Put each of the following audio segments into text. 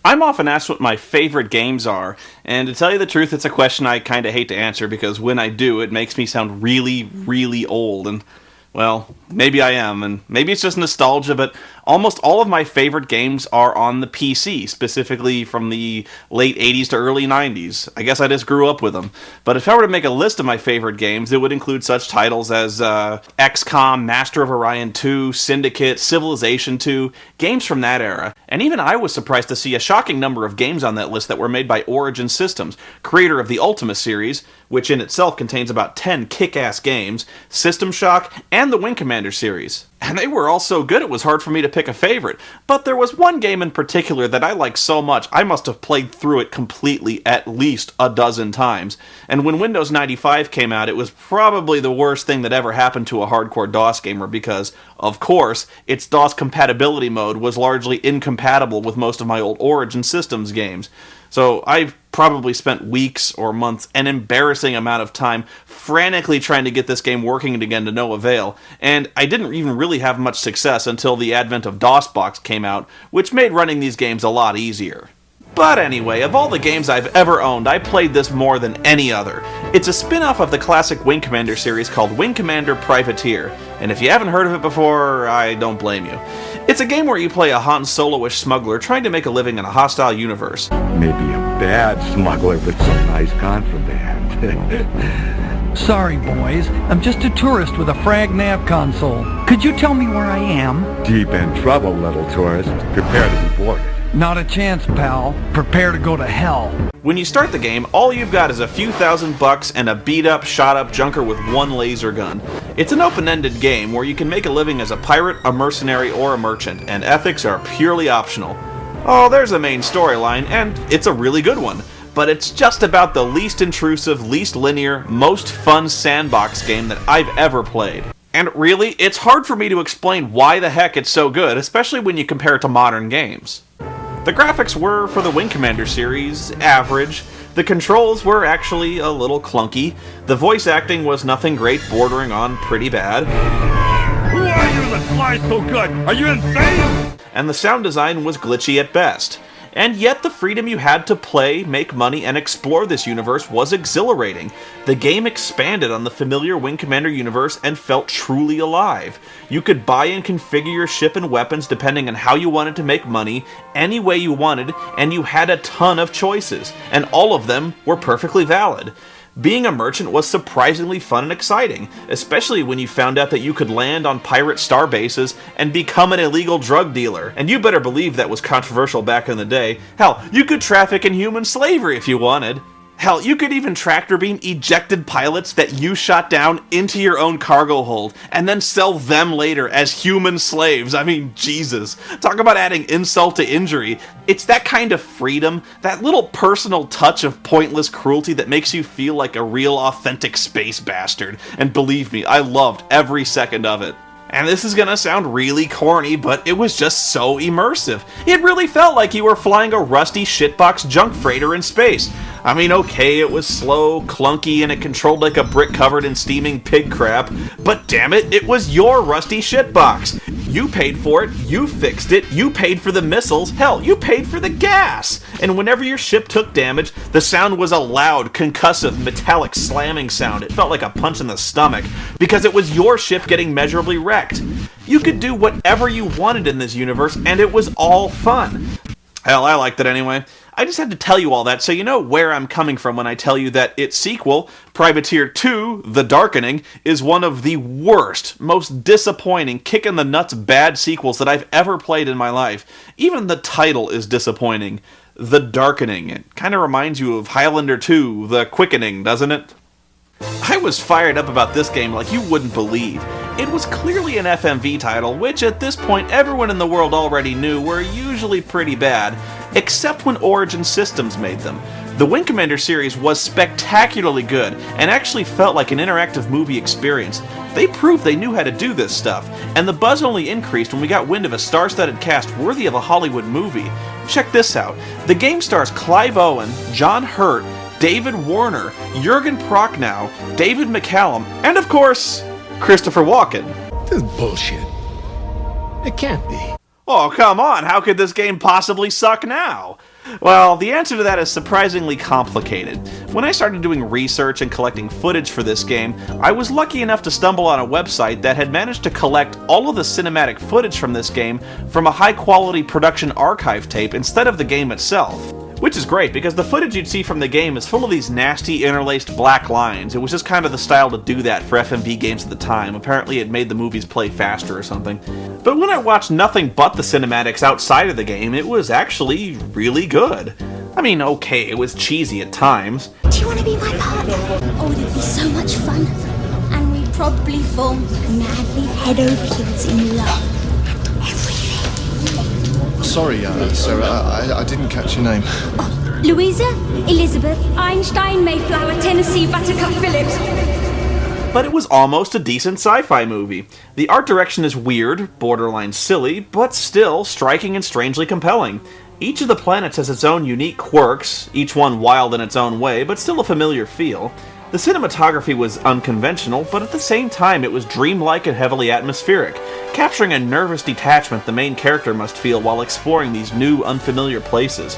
I'm often asked what my favorite games are, and to tell you the truth, it's a question I kind of hate to answer because when I do, it makes me sound really, really old, and, well, maybe I am, and maybe it's just nostalgia, but almost all of my favorite games are on the PC, specifically from the late 80s to early 90s. I guess I just grew up with them. But if I were to make a list of my favorite games, it would include such titles as XCOM, Master of Orion 2, Syndicate, Civilization 2, games from that era. And even I was surprised to see a shocking number of games on that list that were made by Origin Systems, creator of the Ultima series, which in itself contains about 10 kick-ass games, System Shock, and the Wing Commander series. And they were all so good it was hard for me to pick a favorite. But there was one game in particular that I liked so much I must have played through it completely at least a dozen times. And when Windows 95 came out, it was probably the worst thing that ever happened to a hardcore DOS gamer because, of course, its DOS compatibility mode was largely incompatible with most of my old Origin Systems games. So I've probably spent weeks or months, an embarrassing amount of time, frantically trying to get this game working again to no avail, and I didn't even really have much success until the advent of DOSBox came out, which made running these games a lot easier. But anyway, of all the games I've ever owned, I played this more than any other. It's a spin-off of the classic Wing Commander series called Wing Commander Privateer, and if you haven't heard of it before, I don't blame you. It's a game where you play a Han Solo-ish smuggler trying to make a living in a hostile universe. Maybe a bad smuggler with some nice contraband. Sorry, boys. I'm just a tourist with a frag nav console. Could you tell me where I am? Deep in trouble, little tourist. Prepare to be boarded. Not a chance, pal. Prepare to go to hell. When you start the game, all you've got is a few $1,000 and a beat-up, shot-up junker with one laser gun. It's an open-ended game where you can make a living as a pirate, a mercenary, or a merchant, and ethics are purely optional. Oh, there's a main storyline, and it's a really good one. But it's just about the least intrusive, least linear, most fun sandbox game that I've ever played. And really, it's hard for me to explain why the heck it's so good, especially when you compare it to modern games. The graphics were, for the Wing Commander series, average. The controls were actually a little clunky. The voice acting was nothing great, bordering on pretty bad. Who are you that flies so good? Are you insane? And the sound design was glitchy at best. And yet the freedom you had to play, make money, and explore this universe was exhilarating. The game expanded on the familiar Wing Commander universe and felt truly alive. You could buy and configure your ship and weapons depending on how you wanted to make money, any way you wanted, and you had a ton of choices, and all of them were perfectly valid. Being a merchant was surprisingly fun and exciting, especially when you found out that you could land on pirate star bases and become an illegal drug dealer. And you better believe that was controversial back in the day. Hell, you could traffic in human slavery if you wanted. Hell, you could even tractor beam ejected pilots that you shot down into your own cargo hold and then sell them later as human slaves. I mean, Jesus. Talk about adding insult to injury. It's that kind of freedom, that little personal touch of pointless cruelty that makes you feel like a real authentic space bastard. And believe me, I loved every second of it. And this is gonna sound really corny, but it was just so immersive. It really felt like you were flying a rusty shitbox junk freighter in space. I mean, okay, it was slow, clunky, and it controlled like a brick covered in steaming pig crap, but damn it, it was your rusty shitbox. You paid for it, you fixed it, you paid for the missiles, hell, you paid for the gas! And whenever your ship took damage, the sound was a loud, concussive, metallic slamming sound. It felt like a punch in the stomach, because it was your ship getting measurably wrecked. You could do whatever you wanted in this universe, and it was all fun. Hell, I liked it anyway. I just had to tell you all that so you know where I'm coming from when I tell you that its sequel, Privateer 2, The Darkening, is one of the worst, most disappointing, kick-in-the-nuts bad sequels that I've ever played in my life. Even the title is disappointing. The Darkening. It kind of reminds you of Highlander 2, The Quickening, doesn't it? I was fired up about this game like you wouldn't believe. It was clearly an FMV title, which at this point everyone in the world already knew were usually pretty bad, except when Origin Systems made them. The Wing Commander series was spectacularly good, and actually felt like an interactive movie experience. They proved they knew how to do this stuff, and the buzz only increased when we got wind of a star-studded cast worthy of a Hollywood movie. Check this out. The game stars Clive Owen, John Hurt, David Warner, Jurgen Prochnow, David McCallum, and of course, Christopher Walken. This is bullshit. It can't be. Oh, come on, how could this game possibly suck now? Well, the answer to that is surprisingly complicated. When I started doing research and collecting footage for this game, I was lucky enough to stumble on a website that had managed to collect all of the cinematic footage from this game from a high-quality production archive tape instead of the game itself. Which is great, because the footage you'd see from the game is full of these nasty, interlaced black lines. It was just kind of the style to do that for FMV games at the time. Apparently it made the movies play faster or something. But when I watched nothing but the cinematics outside of the game, it was actually really good. I mean, okay, it was cheesy at times. Do you want to be my partner? Oh, it'd be so much fun. And we'd probably fall madly head over heels in love. Sorry, Sarah, I didn't catch your name. Oh, Louisa, Elizabeth, Einstein, Mayflower, Tennessee, Buttercup, Phillips. But it was almost a decent sci-fi movie. The art direction is weird, borderline silly, but still striking and strangely compelling. Each of the planets has its own unique quirks, each one wild in its own way, but still a familiar feel. The cinematography was unconventional, but at the same time it was dreamlike and heavily atmospheric, capturing a nervous detachment the main character must feel while exploring these new, unfamiliar places.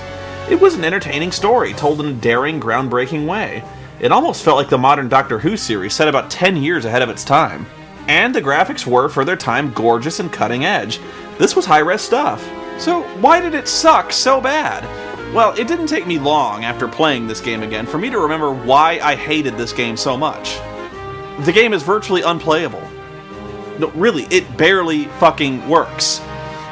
It was an entertaining story, told in a daring, groundbreaking way. It almost felt like the modern Doctor Who series, set about 10 years ahead of its time. And the graphics were, for their time, gorgeous and cutting edge. This was high-res stuff. So why did it suck so bad? Well, it didn't take me long after playing this game again for me to remember why I hated this game so much. The game is virtually unplayable. No, really, it barely fucking works.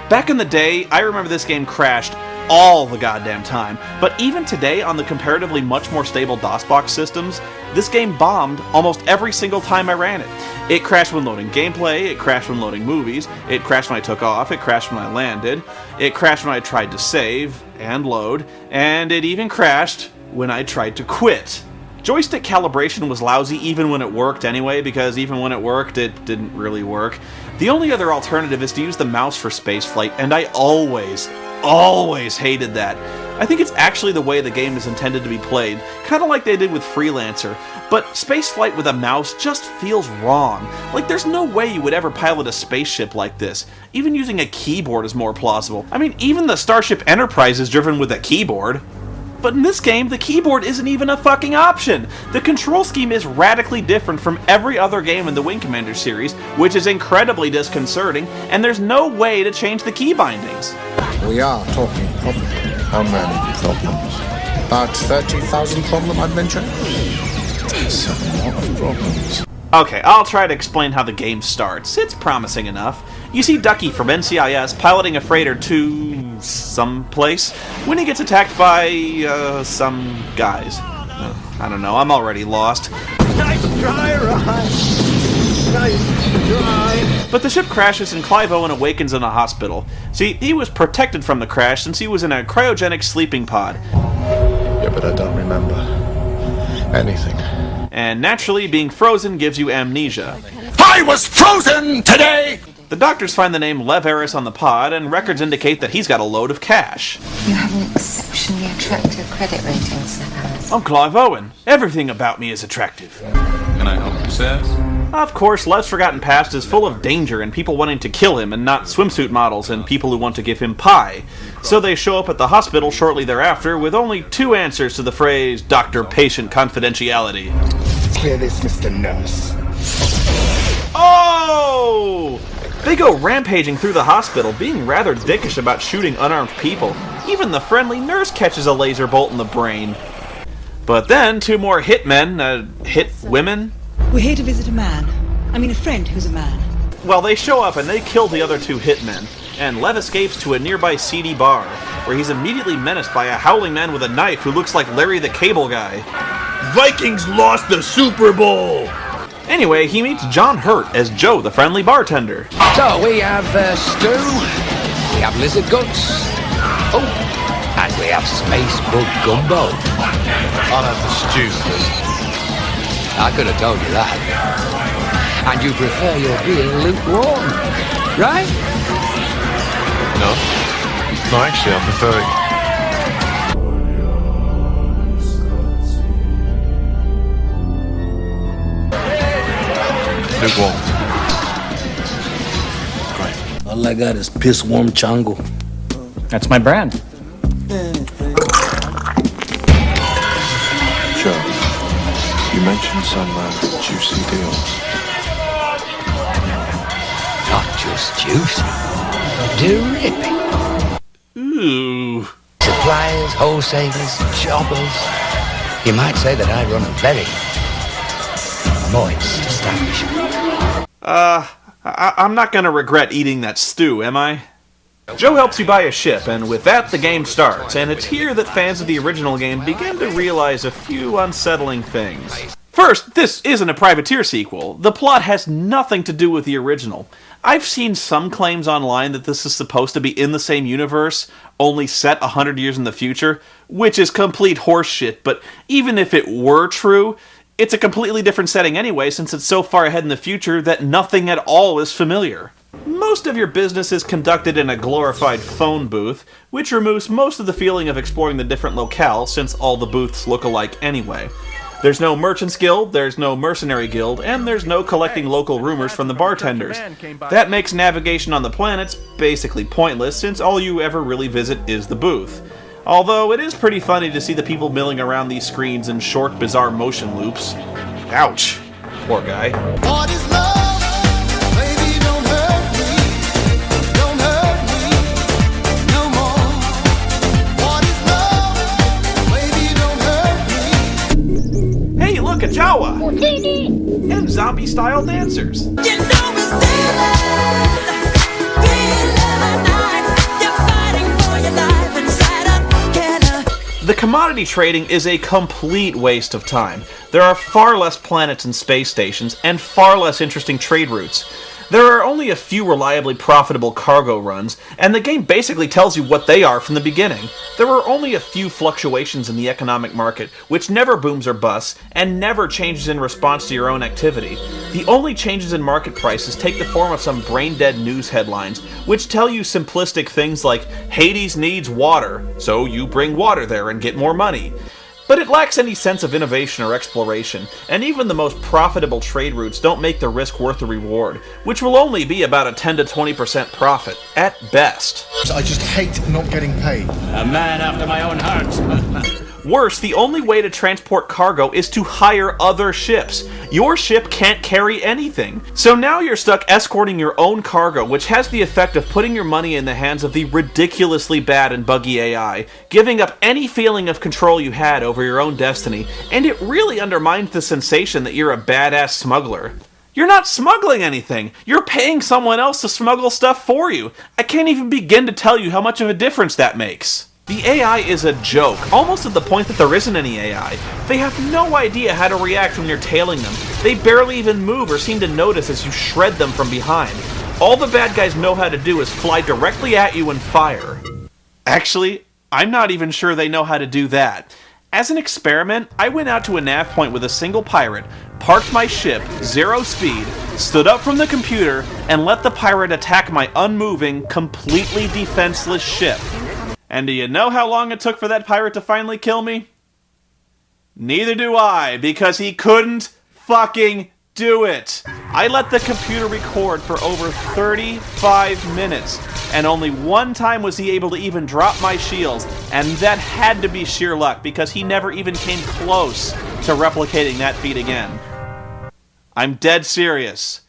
Back in the day, I remember this game crashed all the goddamn time, but even today on the comparatively much more stable DOSBox systems, this game bombed almost every single time I ran it. It crashed when loading gameplay, it crashed when loading movies, it crashed when I took off, it crashed when I landed, it crashed when I tried to save and load, and it even crashed when I tried to quit. Joystick calibration was lousy even when it worked anyway, because even when it worked, it didn't really work. The only other alternative is to use the mouse for spaceflight, and I always hated that. I think it's actually the way the game is intended to be played, kind of like they did with Freelancer, but spaceflight with a mouse just feels wrong. Like, there's no way you would ever pilot a spaceship like this. Even using a keyboard is more plausible. I mean, even the Starship Enterprise is driven with a keyboard. But in this game, the keyboard isn't even a fucking option! The control scheme is radically different from every other game in the Wing Commander series, which is incredibly disconcerting, and there's no way to change the key bindings. We are talking problems. How many problems? About 30,000 problem, I'd venture? That's a lot of problems. Okay, I'll try to explain how the game starts. It's promising enough. You see Ducky from NCIS piloting a freighter to someplace when he gets attacked by, some guys. I don't know, I'm already lost. Nice try, Ryan. Nice try. But the ship crashes and Clive Owen awakens in a hospital. See, he was protected from the crash since he was in a cryogenic sleeping pod. Yeah, but I don't remember anything. And naturally, being frozen gives you amnesia. I was frozen today! The doctors find the name Lev Eris on the pod, and records indicate that he's got a load of cash. You have an exceptionally attractive credit rating, Sir Harris. I'm Clive Owen. Everything about me is attractive. Can I help you, sir? Of course, Lev's Forgotten Past is full of danger and people wanting to kill him, and not swimsuit models and people who want to give him pie. So they show up at the hospital shortly thereafter with only two answers to the phrase doctor-patient confidentiality. Clear this, Mr. Nurse. Oh! They go rampaging through the hospital, being rather dickish about shooting unarmed people. Even the friendly nurse catches a laser bolt in the brain. But then, two more hitmen, hit women? We're here to visit a man. I mean a friend who's a man. Well, they show up and they kill the other two hitmen, and Lev escapes to a nearby seedy bar, where he's immediately menaced by a howling man with a knife who looks like Larry the Cable Guy. Vikings lost the Super Bowl! Anyway, he meets John Hurt as Joe, the friendly bartender. So we have stew, we have lizard guts, oh, and we have space bug gumbo. I'll have the stew, please. I could have told you that. And you prefer your beer lukewarm, right? No, actually, I prefer it. Lukewarm. All I got is piss warm chango. That's my brand. looking for some juicy deals. Not just juicy. Terrific. Ooh. Suppliers, wholesalers, jobbers. You might say that I run a very moist establishment. I'm not gonna regret eating that stew, am I? Joe helps you buy a ship, and with that the game starts, and it's here that fans of the original game begin to realize a few unsettling things. First, this isn't a Privateer sequel. The plot has nothing to do with the original. I've seen some claims online that this is supposed to be in the same universe, only set 100 years in the future, which is complete horseshit, but even if it were true, it's a completely different setting anyway, since it's so far ahead in the future that nothing at all is familiar. Most of your business is conducted in a glorified phone booth, which removes most of the feeling of exploring the different locales, since all the booths look alike anyway. There's no Merchants Guild, there's no Mercenary Guild, and there's no collecting local rumors from the bartenders. That makes navigation on the planets basically pointless, since all you ever really visit is the booth. Although it is pretty funny to see the people milling around these screens in short, bizarre motion loops. Ouch. Poor guy. What is love? Baby, don't hurt me. Don't hurt me no more. What is love? Baby, don't hurt me. Hey, look, a Jawa! And zombie-style dancers. You know it's sailing. You're fighting for your life inside a cannon. The commodity trading is a complete waste of time. There are far less planets and space stations, and far less interesting trade routes. There are only a few reliably profitable cargo runs, and the game basically tells you what they are from the beginning. There are only a few fluctuations in the economic market, which never booms or busts, and never changes in response to your own activity. The only changes in market prices take the form of some brain-dead news headlines, which tell you simplistic things like, Hades needs water, so you bring water there and get more money. But it lacks any sense of innovation or exploration, and even the most profitable trade routes don't make the risk worth the reward, which will only be about a 10 to 20% profit, at best. I just hate not getting paid. A man after my own heart. Worse, the only way to transport cargo is to hire other ships. Your ship can't carry anything. So now you're stuck escorting your own cargo, which has the effect of putting your money in the hands of the ridiculously bad and buggy AI, giving up any feeling of control you had over your own destiny, and it really undermines the sensation that you're a badass smuggler. You're not smuggling anything. You're paying someone else to smuggle stuff for you. I can't even begin to tell you how much of a difference that makes. The AI is a joke, almost to the point that there isn't any AI. They have no idea how to react when you're tailing them. They barely even move or seem to notice as you shred them from behind. All the bad guys know how to do is fly directly at you and fire. Actually, I'm not even sure they know how to do that. As an experiment, I went out to a nav point with a single pirate, parked my ship, 0 speed, stood up from the computer, and let the pirate attack my unmoving, completely defenseless ship. And do you know how long it took for that pirate to finally kill me? Neither do I, because he couldn't fucking do it. I let the computer record for over 35 minutes, and only one time was he able to even drop my shields, and that had to be sheer luck, because he never even came close to replicating that feat again. I'm dead serious.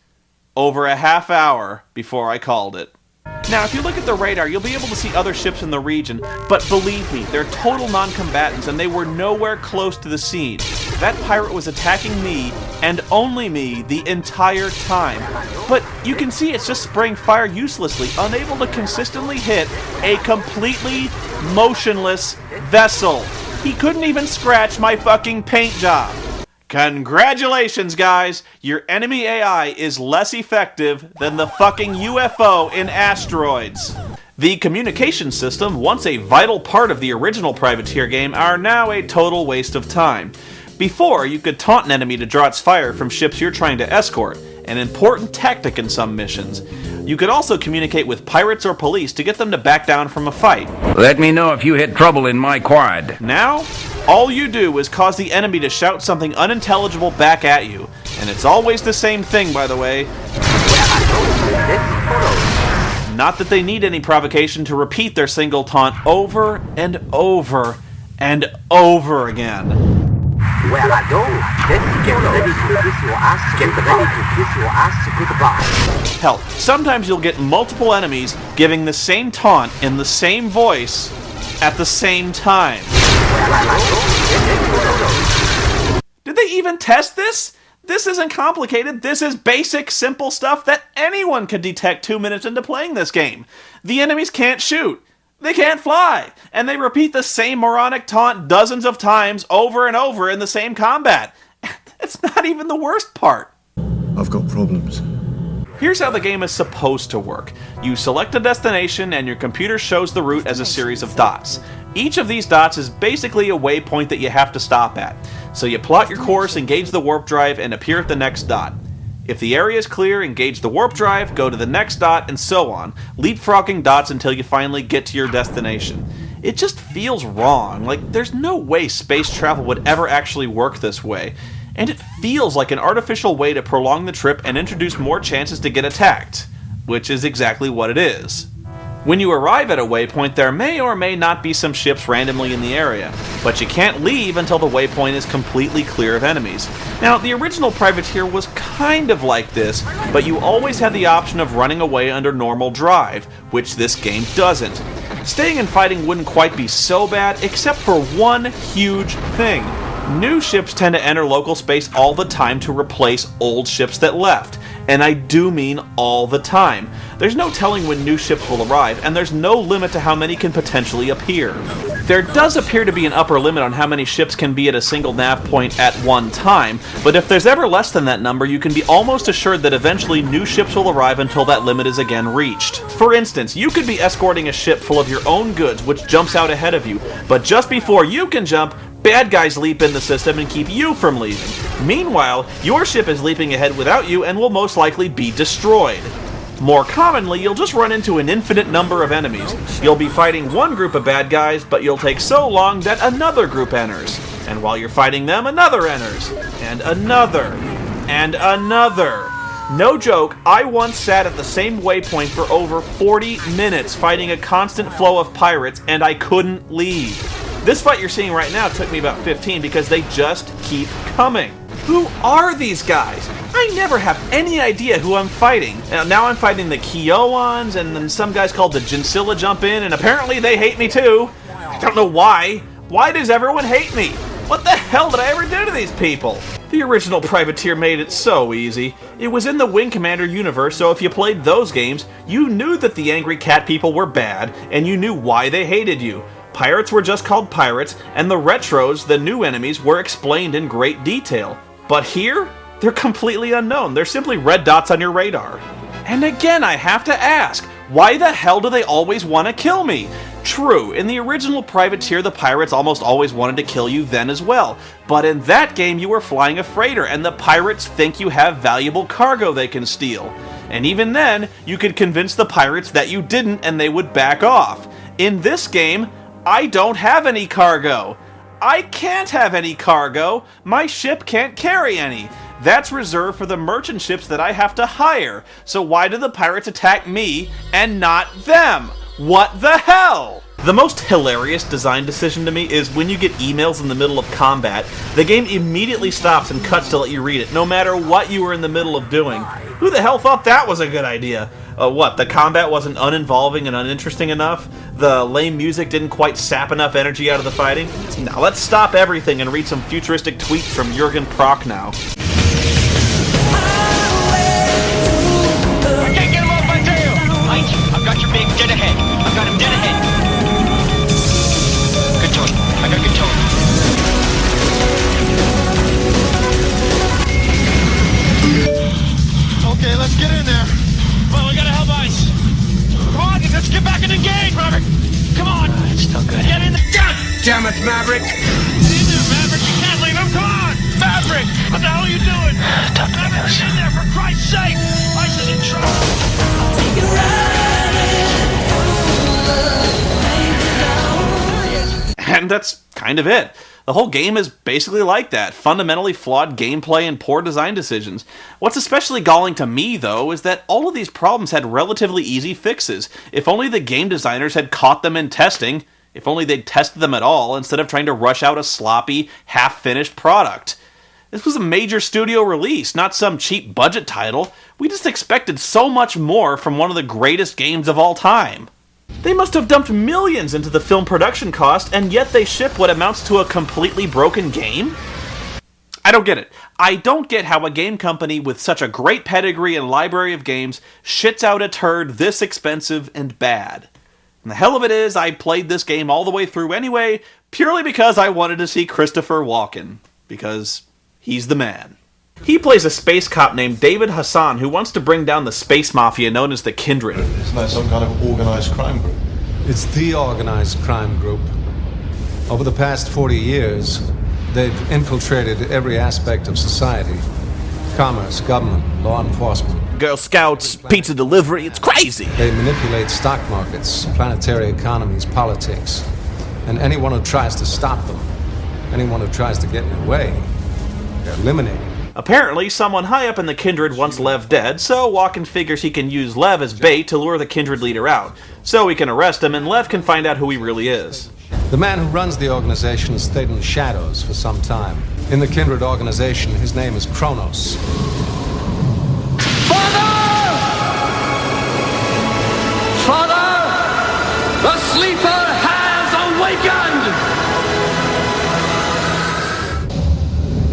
Over a half hour before I called it. Now, if you look at the radar, you'll be able to see other ships in the region, but believe me, they're total non-combatants, and they were nowhere close to the scene. That pirate was attacking me, and only me, the entire time. But you can see it's just spraying fire uselessly, unable to consistently hit a completely motionless vessel. He couldn't even scratch my fucking paint job. Congratulations, guys! Your enemy AI is less effective than the fucking UFO in Asteroids. The communication system, once a vital part of the original Privateer game, are now a total waste of time. Before, you could taunt an enemy to draw its fire from ships you're trying to escort, an important tactic in some missions. You could also communicate with pirates or police to get them to back down from a fight. Let me know if you hit trouble in my quad. Now, all you do is cause the enemy to shout something unintelligible back at you. And it's always the same thing, by the way. Not that they need any provocation to repeat their single taunt over and over and over again. Where I go, then get ready to kiss your ass. Get ready to kiss your ass goodbye. Hell, sometimes you'll get multiple enemies giving the same taunt in the same voice at the same time. Did they even test this? This isn't complicated. This is basic, simple stuff that anyone could detect 2 minutes into playing this game. The enemies can't shoot. They can't fly. And they repeat the same moronic taunt dozens of times over and over in the same combat. It's not even the worst part. I've got problems. Here's how the game is supposed to work. You select a destination and your computer shows the route as a series of dots. Each of these dots is basically a waypoint that you have to stop at. So you plot your course, engage the warp drive, and appear at the next dot. If the area is clear, engage the warp drive, go to the next dot, and so on, leapfrogging dots until you finally get to your destination. It just feels wrong. Like, there's no way space travel would ever actually work this way. And it feels like an artificial way to prolong the trip and introduce more chances to get attacked. Which is exactly what it is. When you arrive at a waypoint, there may or may not be some ships randomly in the area, but you can't leave until the waypoint is completely clear of enemies. Now, the original Privateer was kind of like this, but you always had the option of running away under normal drive, which this game doesn't. Staying and fighting wouldn't quite be so bad, except for one huge thing. New ships tend to enter local space all the time to replace old ships that left. And I do mean all the time. There's no telling when new ships will arrive, and there's no limit to how many can potentially appear. There does appear to be an upper limit on how many ships can be at a single nav point at one time, but if there's ever less than that number, you can be almost assured that eventually new ships will arrive until that limit is again reached. For instance, you could be escorting a ship full of your own goods which jumps out ahead of you, but just before you can jump, bad guys leap in the system and keep you from leaving. Meanwhile, your ship is leaping ahead without you and will most likely be destroyed. More commonly, you'll just run into an infinite number of enemies. You'll be fighting one group of bad guys, but you'll take so long that another group enters. And while you're fighting them, another enters. And another. And another. No joke, I once sat at the same waypoint for over 40 minutes fighting a constant flow of pirates, and I couldn't leave. This fight you're seeing right now took me about 15 because they just keep coming. Who are these guys? I never have any idea who I'm fighting. Now I'm fighting the Kioans, and then some guys called the Jinsilla jump in, and apparently they hate me too. I don't know why. Why does everyone hate me? What the hell did I ever do to these people? The original Privateer made it so easy. It was in the Wing Commander universe, so if you played those games, you knew that the angry cat people were bad, and you knew why they hated you. Pirates were just called pirates, and the retros, the new enemies, were explained in great detail. But here, they're completely unknown. They're simply red dots on your radar. And again, I have to ask, why the hell do they always want to kill me? True, in the original Privateer, the pirates almost always wanted to kill you then as well. But in that game, you were flying a freighter, and the pirates think you have valuable cargo they can steal. And even then, you could convince the pirates that you didn't, and they would back off. In this game, I don't have any cargo. I can't have any cargo. My ship can't carry any. That's reserved for the merchant ships that I have to hire. So why do the pirates attack me and not them? What the hell? The most hilarious design decision to me is when you get emails in the middle of combat, the game immediately stops and cuts to let you read it, no matter what you were in the middle of doing. Who the hell thought that was a good idea? What, the combat wasn't uninvolving and uninteresting enough? The lame music didn't quite sap enough energy out of the fighting? Now let's stop everything and read some futuristic tweets from Jürgen Prochnow. I can't get him off my tail! Mike, I've got your big dead ahead. I've got him dead ahead. Good tone. I got good tone. Okay, let's get in there. Come on, we gotta help ice. Come on, let's get back in the game, Maverick. Come on. It's still good. Get in the... God Damn it, Maverick! Get in there, Maverick. You can't leave him. Come on. Maverick, what the hell are you doing? Talk to me, Maverick, Ghost. get in there, for Christ's sake. Ice is in trouble. And that's kind of it. The whole game is basically like that. Fundamentally flawed gameplay and poor design decisions. What's especially galling to me, though, is that all of these problems had relatively easy fixes. If only the game designers had caught them in testing, If only they'd tested them at all, instead of trying to rush out a sloppy, half-finished product. This was a major studio release, not some cheap budget title. We just expected so much more from one of the greatest games of all time. They must have dumped millions into the film production cost, and yet they ship what amounts to a completely broken game? I don't get it. I don't get how a game company with such a great pedigree and library of games shits out a turd this expensive and bad. And the hell of it is, I played this game all the way through anyway, purely because I wanted to see Christopher Walken. Because he's the man. He plays a space cop named David Hassan who wants to bring down the space mafia known as the Kindred. Isn't that some kind of organized crime group? It's the organized crime group. Over the past 40 years, they've infiltrated every aspect of society. Commerce, government, law enforcement. Girl Scouts, pizza delivery, it's crazy! They manipulate stock markets, planetary economies, politics. And anyone who tries to stop them, anyone who tries to get in their way, they're eliminated. Apparently, someone high up in the Kindred wants Lev dead, so Walken figures he can use Lev as bait to lure the Kindred leader out, so he can arrest him and Lev can find out who he really is. The man who runs the organization has stayed in the shadows for some time. In the Kindred organization, his name is Kronos. Father! The sleeper has awakened!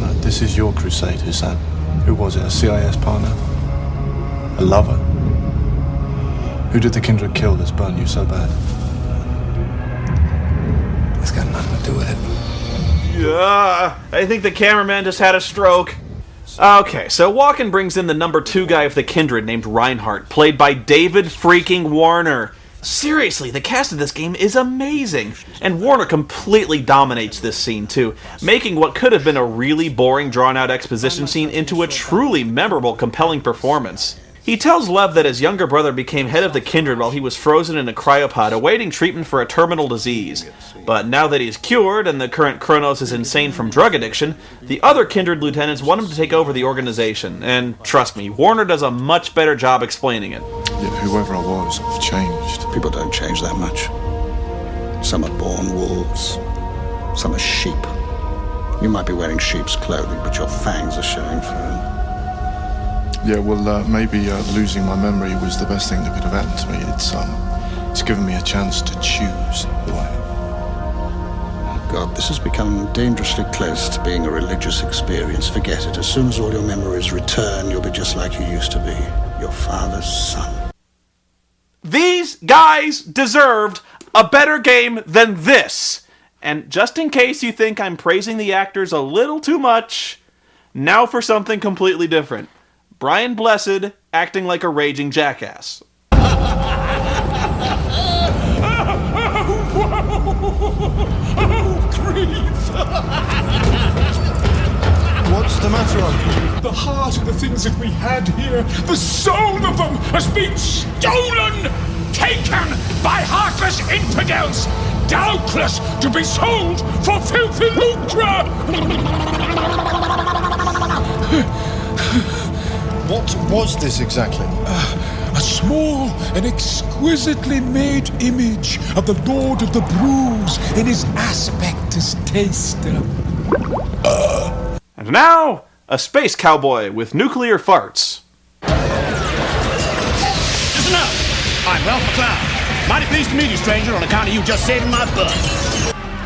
No, this is your crusade, Hassan. Who was it? A CIS partner? A lover? Who did the Kindred kill that's burned you so bad? It's got nothing to do with it. Yeah, I think the cameraman just had a stroke. Okay, so Walken brings in the number 2 guy of the Kindred named Reinhardt, played by David freaking Warner. Seriously, the cast of this game is amazing, and Warner completely dominates this scene too, making what could have been a really boring drawn-out exposition scene into a truly memorable, compelling performance. He tells Lev that his younger brother became head of the Kindred while he was frozen in a cryopod awaiting treatment for a terminal disease. But now that he's cured and the current Kronos is insane from drug addiction, the other Kindred lieutenants want him to take over the organization. And trust me, Warner does a much better job explaining it. Yeah, whoever I was, I've changed. People don't change that much. Some are born wolves. Some are sheep. You might be wearing sheep's clothing, but your fangs are showing through. Yeah, well, maybe losing my memory was the best thing that could have happened to me. It's given me a chance to choose who I am. Oh, God, this has become dangerously close to being a religious experience. Forget it. As soon as all your memories return, you'll be just like you used to be. Your father's son. These guys deserved a better game than this. And just in case you think I'm praising the actors a little too much, now for something completely different. Brian Blessed acting like a raging jackass. What's the matter, Uncle? The heart of the things that we had here, the soul of them has been stolen! Taken by heartless infidels! Doubtless to be sold for filthy lucre! What was this exactly? A small and exquisitely made image of the Lord of the Brews in his aspect as taster. And now, a space cowboy with nuclear farts. Listen up! I'm Ralph McCloud. Mighty pleased to meet you, stranger, on account of you just saving my butt.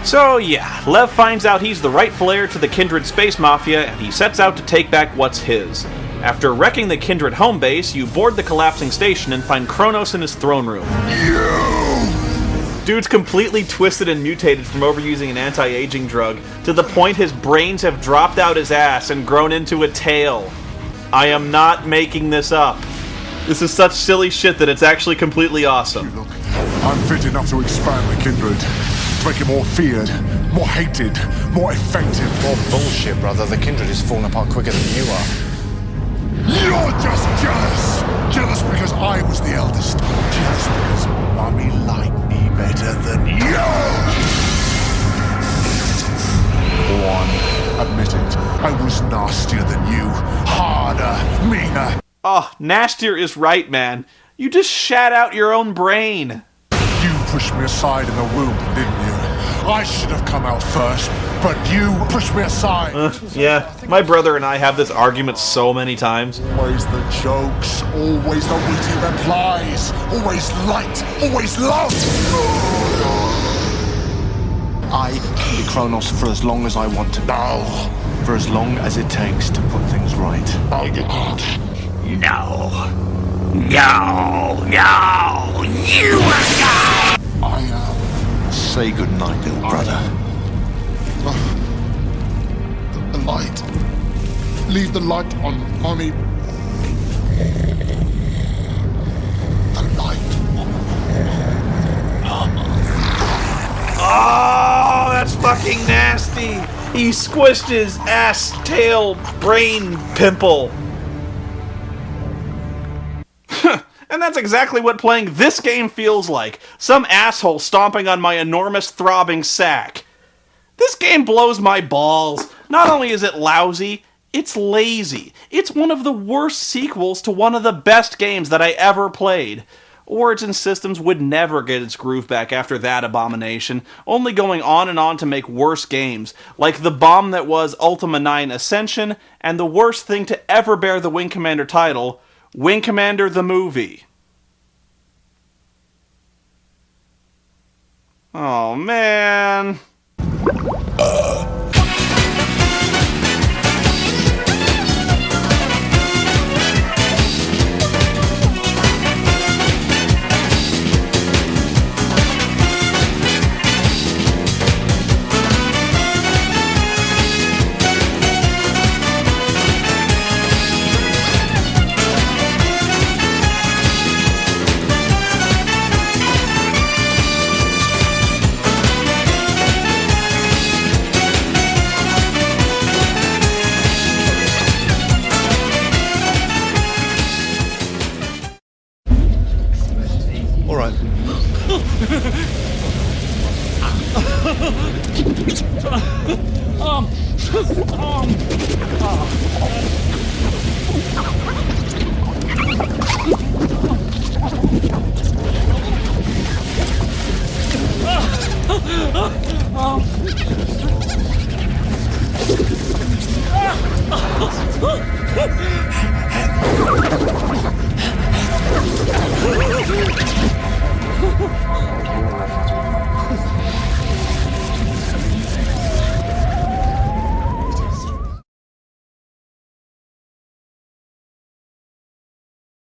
So yeah, Lev finds out he's the rightful heir to the Kindred space mafia, and he sets out to take back what's his. After wrecking the Kindred home base, you board the collapsing station and find Kronos in his throne room. Dude's completely twisted and mutated from overusing an anti-aging drug, to the point his brains have dropped out his ass and grown into a tail. I am not making this up. This is such silly shit that it's actually completely awesome. Look, I'm fit enough to expand the Kindred. To make it more feared, more hated, more effective. More bullshit, brother. The Kindred is falling apart quicker than you are. You're just jealous! Jealous because I was the eldest. Jealous because Mummy liked me better than you! Go on, admit it. I was nastier than you. Harder, meaner. Oh, nastier is right, man. You just shat out your own brain. You pushed me aside in the womb, didn't you? I should have come out first, but you pushed me aside. Yeah, my brother and I have this argument so many times. Always the jokes, always the witty replies, always light, always love. I can be Kronos for as long as I want to. No. For as long as it takes to put things right. No, you can't. No. No. No. You are God. Say goodnight, little brother. The light. Leave the light on, mommy. The light. Oh, that's fucking nasty. He squished his ass, tail, brain pimple. And that's exactly what playing this game feels like. Some asshole stomping on my enormous throbbing sack. This game blows my balls. Not only is it lousy, it's lazy. It's one of the worst sequels to one of the best games that I ever played. Origin Systems would never get its groove back after that abomination, only going on and on to make worse games, like the bomb that was Ultima 9 Ascension, and the worst thing to ever bear the Wing Commander title, Wing Commander the Movie. Oh, man. All right.